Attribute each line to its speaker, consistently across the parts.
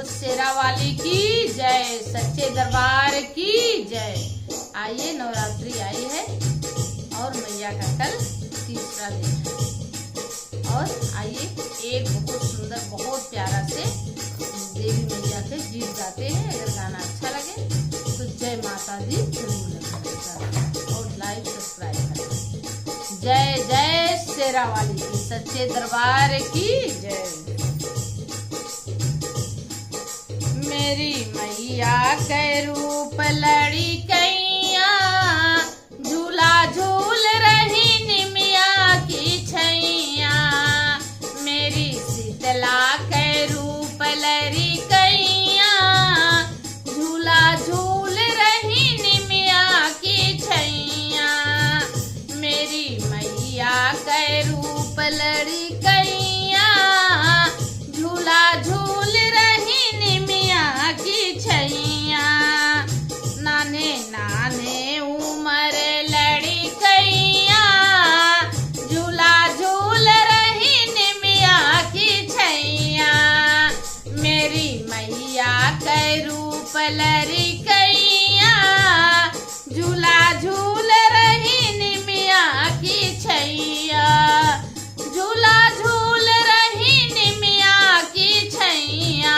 Speaker 1: शेरा वाली की जय, सच्चे दरबार की जय। आइए, नवरात्रि आई है और मैया का कल तीसरा दिन है और आइए एक बहुत सुंदर बहुत प्यारा से देवी मैया के गीत गाते हैं। अगर गाना अच्छा लगे तो जय माता दी जरूर लिखें और लाइक सब्सक्राइब करें। जय जय शेरा वाली की, सच्चे दरबार की जय। मेरी मैया के रूप लड़ी कैया, झूला झूल रही निमिया की छैया। मेरी शीतला के रूप लड़ी कैया, झूला झूल रही निमिया की छैया। मेरी मैया के रूप लड़ी कैया, झूला झूल रही निमिया की छैया। नाने नाने उमर लड़ी कैया, झूला झूल रही निमिया की छैया। मेरी मैया के रूप लड़ी कैया, झूला झूल रही निमिया की छैया। झूला झूल रही निमिया की छैया,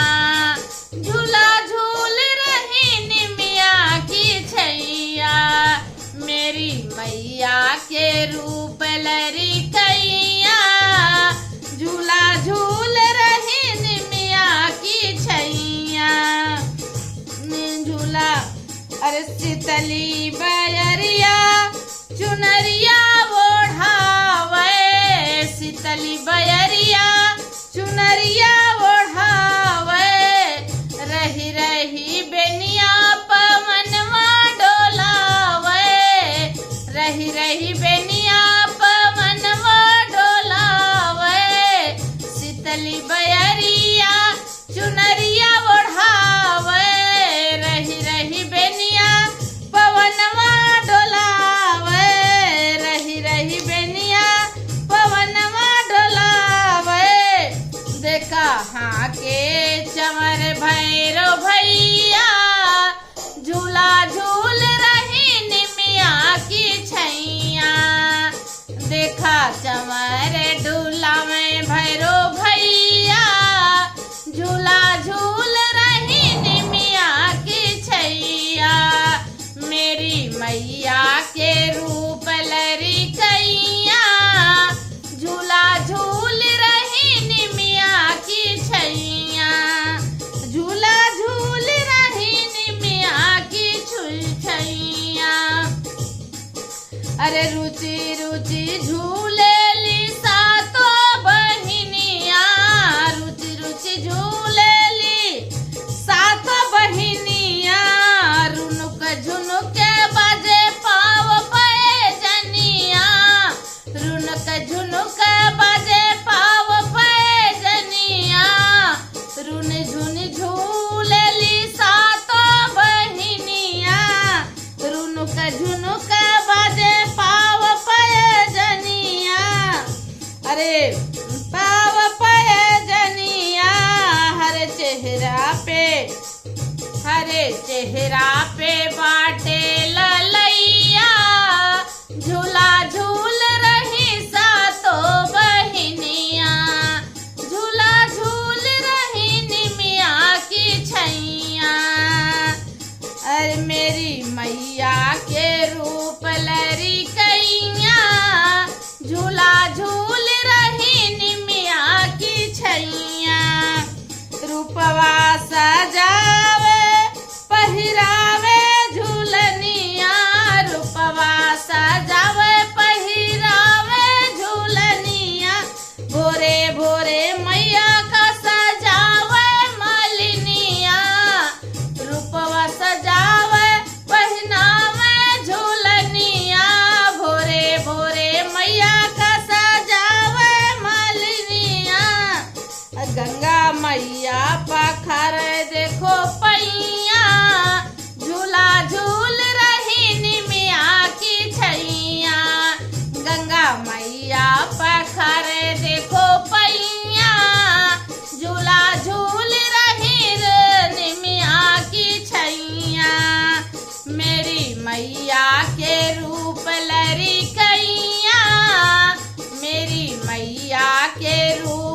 Speaker 1: झूला झूल रही निमिया की छैया। मेरी मैया के रूप लड़ी कैया, झूला झूल रही निमिया की छैया। झूला अरे शीतली बयरिया चुनरिया ओढ़ावे, शीतली बयरिया चुनरिया ओढ़ावे। रही रही बेनिया पवनवा डोलावे, रही रही बेनिया पवनवा डोलावे। शीतली बयरिया चुनरिया ओढ़ावे, रही रही बेनिया पवनवा डोलावे। रही रही बेनिया पवनवा डोलावे। देखा हाँ के चमर भैरो भैया, झूला झूल रही निमिया की छैया। देखा चमर डूला में भैरो भैया, झूला झूल रही निमिया की छैया। मेरी मैया के रूप लड़ी कैया, झूला झूल रही निमिया की छैया। झूला झूल रही निमिया की छैया। अरे रुचि रुचि झूलेली सातो बहिनिया, रुचि रुचि झूलेली सातो बहिनिया। रुनुक झुनुक बाजे पाव पे जनिया, रुनुक झुनुक बाजे पाव पे जनिया। रुन झुन झूलेली सातो बहिनिया, रुनुक झुनुक बाजे पाव पे जनिया। अरे पाव पे जनिया, हर चेहरा पे बाटे ललैया। झूला झूल रही सातो बहिनिया, झूला झूल रही निमिया की छैया। अरे मेरी मैया के रूप लड़ी कैया, झूला झूल रही निमिया की छैया। रूपवा सजावे पहिरावे झूलनिया, रूपवा सजावे पहिरावे झूलनिया। भोरे भोरे मैया का सजावे मालिनिया, रूपवा सजावे पहनावे झूलनिया। भोरे भोरे मैया का सजावे मालिनिया। गंगा मैया पखार देखो पैया, झूला झूल रही निमिया की छैया। गंगा मैया पखार देखो पैया, झूला झूल रही रे के रूप लरी कैया, मेरी मैया के रूप